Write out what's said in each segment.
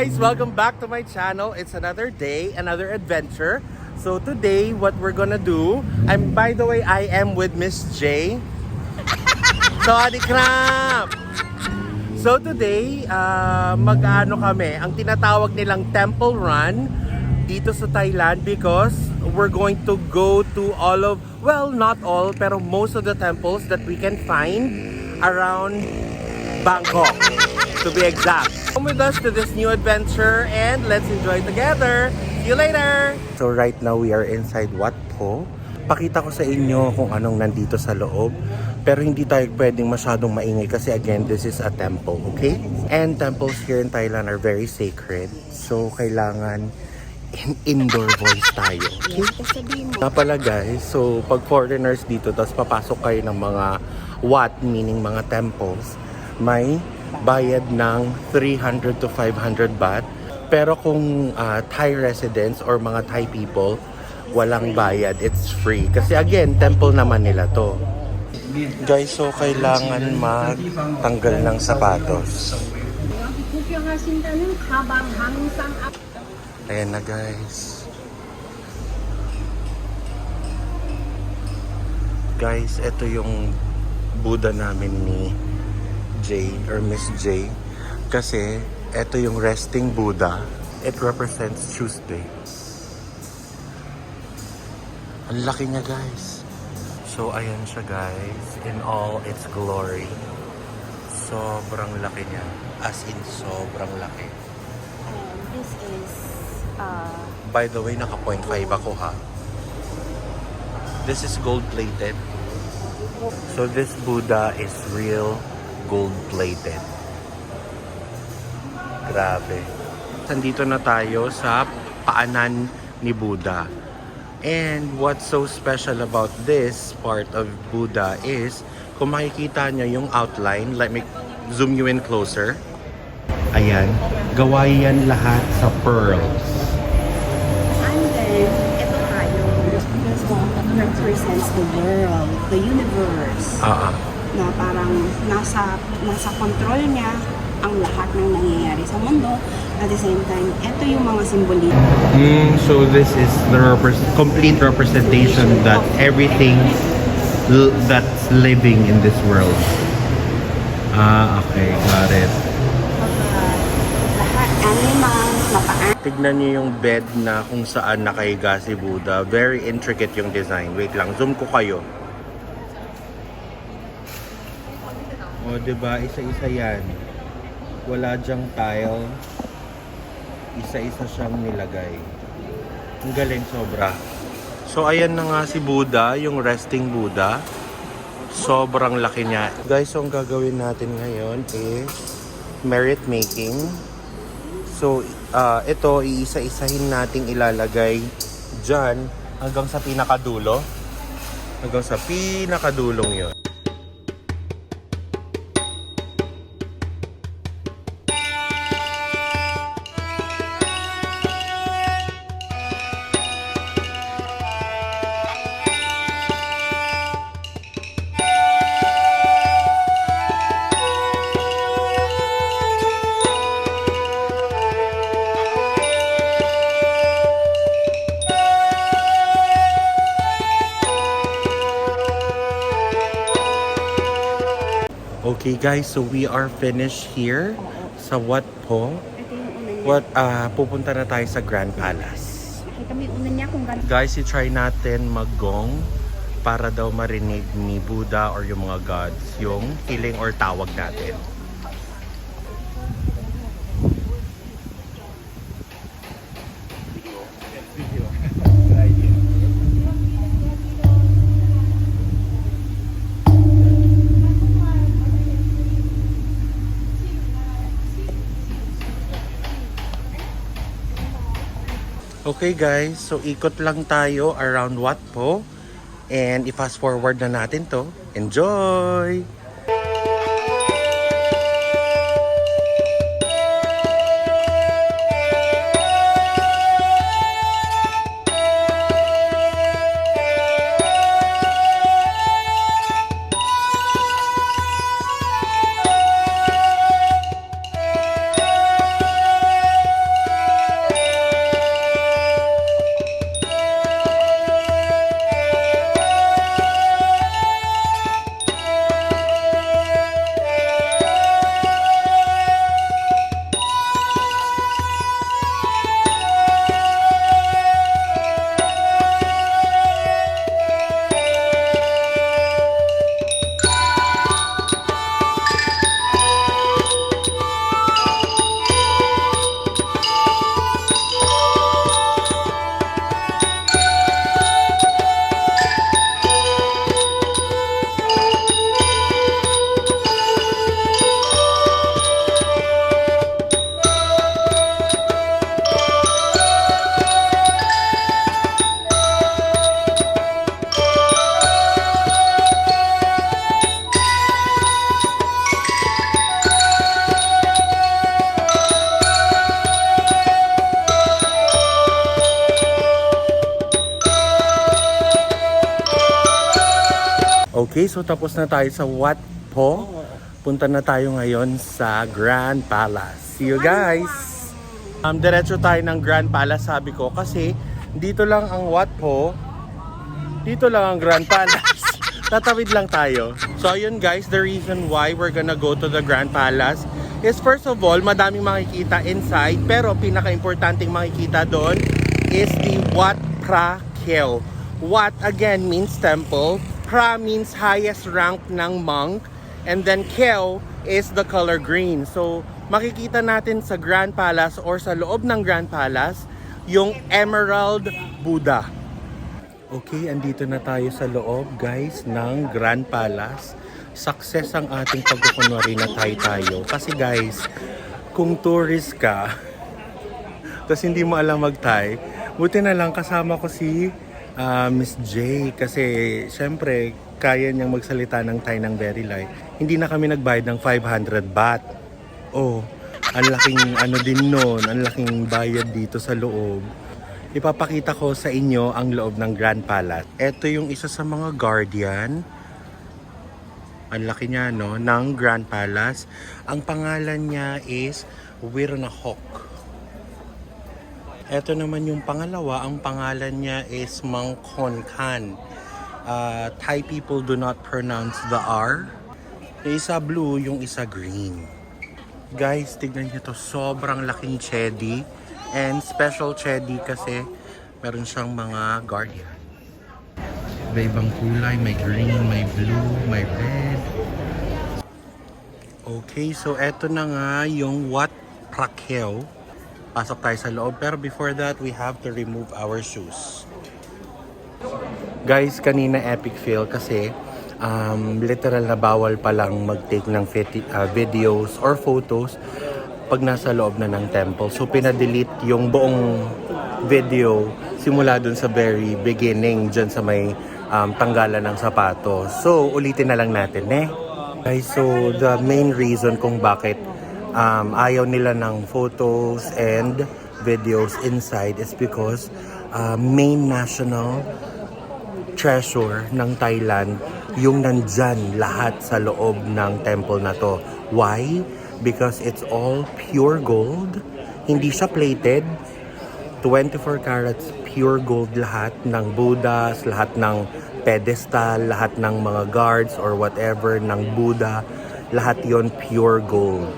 guys! Welcome back to my channel. It's another day, another adventure. So today, what we're gonna do, by the way, I am with Miss J. Sorry, crap! So today, mag-ano kami, ang tinatawag nilang Temple Run dito sa Thailand because we're going to go to all of, well, not all, pero most of the temples that we can find around Bangkok, to be exact. Come with us to this new adventure and let's enjoy together. See you later! So right now we are inside Wat Po. Pakita ko sa inyo kung anong nandito sa loob. Pero hindi tayo pwedeng masyadong maingay kasi again, this is a temple, okay? And temples here in Thailand are very sacred. So kailangan indoor voice tayo, okay? Nga pala guys, so pag foreigners dito, tapos papasok kayo ng mga wat, meaning mga temples, may bayad ng 300 to 500 baht. Pero kung Thai residents or mga Thai people, walang bayad, it's free. Kasi again, temple naman nila to. Guys, so kailangan magtanggal ng sapatos. Ayan na guys. Guys, ito yung Buddha namin ni J or Miss J. Kasi ito yung resting Buddha. It represents Tuesday. Ang laki niya guys. So ayan siya guys, in all its glory. Sobrang laki niya. As in sobrang laki. This is By the way, naka 0.5 ako ha. This is gold plated. So this Buddha is real gold plated. Grabe. Nandito na tayo sa paanan ni Buddha. And what's so special about this part of Buddha is kung makikita nyo yung outline, let me zoom you in closer. Ayan, gawa yan lahat sa pearls. and then ito tayo. This one that represents the world, the universe. Na parang nasa control niya ang lahat ng nangyayari sa mundo. At the same time, ito yung mga symbolism. So this is the complete representation that everything that's living in this world. Okay, got it. Lahat animals, mapaan. Tignan niyo yung bed na kung saan nakahiga si Buddha. Very intricate yung design. Wait lang, zoom ko kayo. O, diba? Isa-isa yan. Wala dyang tile. Isa-isa siyang nilagay. Ang galing sobra. So, ayan na nga si Buddha, yung resting Buddha. Sobrang laki niya. Guys, so ang gagawin natin ngayon is merit making. So, ito, iisa-isahin nating ilalagay dyan hanggang sa pinakadulo. Hanggang sa pinakadulong yun. Okay guys, so we are finished here sa Wat Po. Ito yung una niya. Pupunta na tayo sa Grand Palace. Nakita mo yung una niya kung gano'n. Guys, i-try natin mag-gong para daw marinig ni Buddha or yung mga gods yung hiling or tawag natin. Okay guys, so ikot lang tayo around Wat Po and i-fast forward na natin to. Enjoy! Okay, so tapos na tayo sa Wat Po. Punta na tayo ngayon sa Grand Palace. See you guys! Diretso tayo ng Grand Palace, sabi ko, kasi dito lang ang Wat Po. Dito lang ang Grand Palace. Tatawid lang tayo. So ayun guys, the reason why we're gonna go to the Grand Palace is first of all, madaming makikita inside, pero pinaka-importanting makikita doon is the Wat Phra Kaew. Wat again means temple, Phra means highest rank ng monk, and then Kaew is the color green. So makikita natin sa Grand Palace or sa loob ng Grand Palace yung Emerald Buddha. Okay, andito na tayo sa loob guys ng Grand Palace. Success ang ating pagkukunwari na tayo. Kasi guys, kung tourist ka, tapos hindi mo alam mag-Thai, buti na lang kasama ko si Miss J. Kasi syempre, kaya niyang magsalita ng Thai ng very light. Hindi na kami nagbayad ng 500 baht. Oh, ang laking ano din nun, ang laking bayad dito sa loob. Ipapakita ko sa inyo ang loob ng Grand Palace. Ito yung isa sa mga guardian. Ang laki niya, no, ng Grand Palace. Ang pangalan niya is Wirnahok. Ito naman yung pangalawa. Ang pangalan niya is Mangkhon Khan. Thai people do not pronounce the R. Yung isa blue, yung isa green. Guys, tignan niyo to. Sobrang laking chedi. And special chedi kasi meron siyang mga guardian. Iba-ibang kulay. May green, may blue, may red. Okay, so eto na nga yung Wat Phra Kaew. Pasok tayo sa loob. Pero before that, we have to remove our shoes. Guys, kanina epic fail kasi literal na bawal palang mag-take ng videos or photos pag nasa loob na ng temple. So pinadelete yung buong video simula dun sa very beginning dyan sa may tanggalan ng sapatos. So ulitin na lang natin Guys, so the main reason kung bakit ayaw nila ng photos and videos inside is because main national treasure ng Thailand yung nandyan lahat sa loob ng temple na to. Why? Because it's all pure gold. Hindi siya plated. 24 carats pure gold lahat ng Buddhas, lahat ng pedestal, lahat ng mga guards or whatever ng Buddha. Lahat yon pure gold.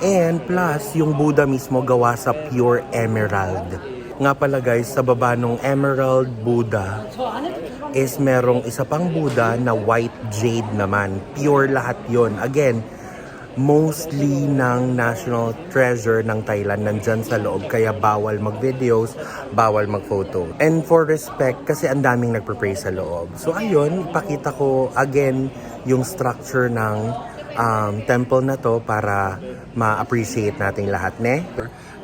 And plus, yung Buddha mismo gawa sa pure emerald. Nga pala guys, sa baba ng Emerald Buddha is merong isa pang Buddha na white jade naman. Pure lahat yon. Again, mostly ng national treasure ng Thailand nandyan sa loob. Kaya bawal mag-videos, bawal mag-photo. And for respect, kasi ang daming nagpre-pray sa loob. So ayun, pakita ko again yung structure ng temple na to para ma-appreciate nating lahat,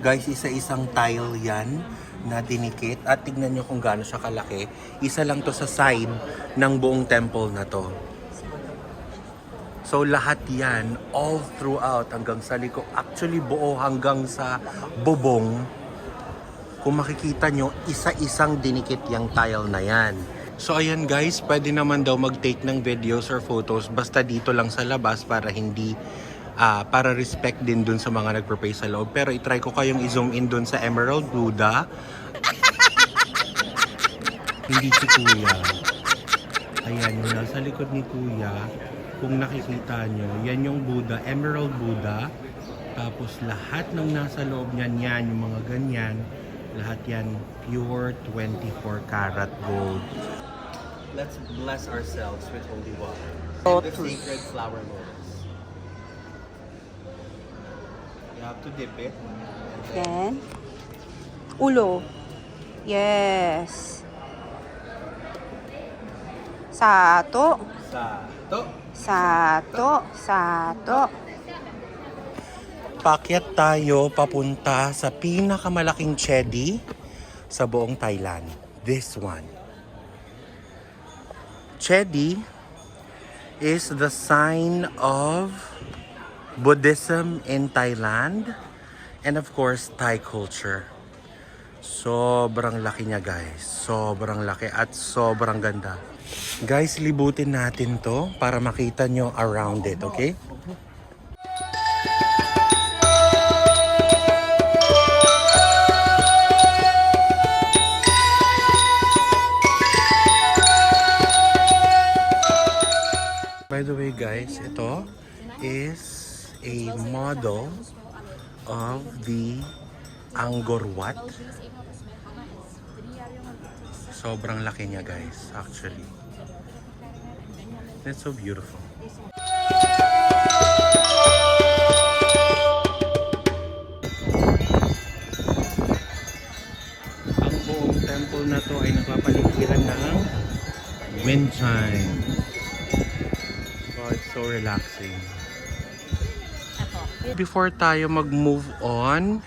Guys, isa-isang tile yan na dinikit. At tignan nyo kung gaano siya kalaki. Isa lang to sa side ng buong temple na to. So lahat yan, all throughout hanggang sa liko. Actually buo hanggang sa bubong. Kung makikita nyo, isa-isang dinikit yung tile na yan. So ayan guys, pwede naman daw mag-take ng videos or photos basta dito lang sa labas para hindi, para respect din dun sa mga nagpre-pray sa loob. Pero itry ko kayong i-zoom in dun sa Emerald Buddha. Hindi si Kuya. Ayan, yung nasa likod ni Kuya. Kung nakikita nyo, yan yung Buddha, Emerald Buddha. Tapos lahat ng nasa loob niyan, yan, yung mga ganyan. Lahat yan, pure 24 karat gold. Let's bless ourselves with holy water. Lotus. The sacred flower lotus. You have to dip it. Then, ulo. Yes. Sato. Sato. Sato. Sato. Paakyat tayo papunta sa pinakamalaking chedi sa buong Thailand. This one. Chedi is the sign of Buddhism in Thailand and of course Thai culture. Sobrang laki niya guys. Sobrang laki at sobrang ganda. Guys, libutin natin to para makita nyo around it, okay? By the way guys, ito is a model of the Angkor Wat. Sobrang laki niya guys, actually. It's so beautiful. Ang buong temple na to ay napapaligiran ng wind chime. Oh, it's so relaxing. Before tayo mag-move on,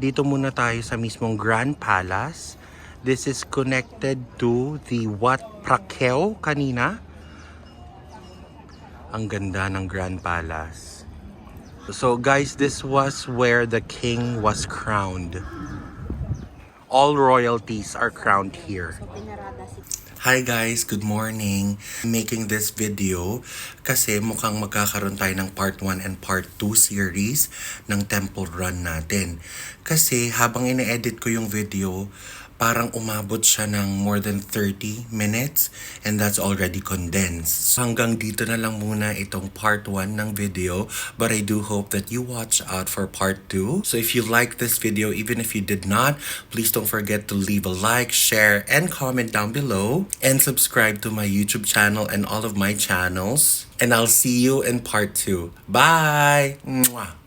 dito muna tayo sa mismong Grand Palace. This is connected to the Wat Phra Kaew kanina. Ang ganda ng Grand Palace. So guys, this was where the king was crowned. All royalties are crowned here. Hi guys, good morning. Making this video kasi mukhang magkakaroon tayo ng part 1 and part 2 series ng temple run natin. Kasi habang ine-edit ko yung video, parang umabot siya ng more than 30 minutes and that's already condensed. So hanggang dito na lang muna itong part 1 ng video, but I do hope that you watch out for part 2. So if you like this video, even if you did not, please don't forget to leave a like, share, and comment down below, and subscribe to my YouTube channel and all of my channels. And I'll see you in part 2. Bye! Mwah!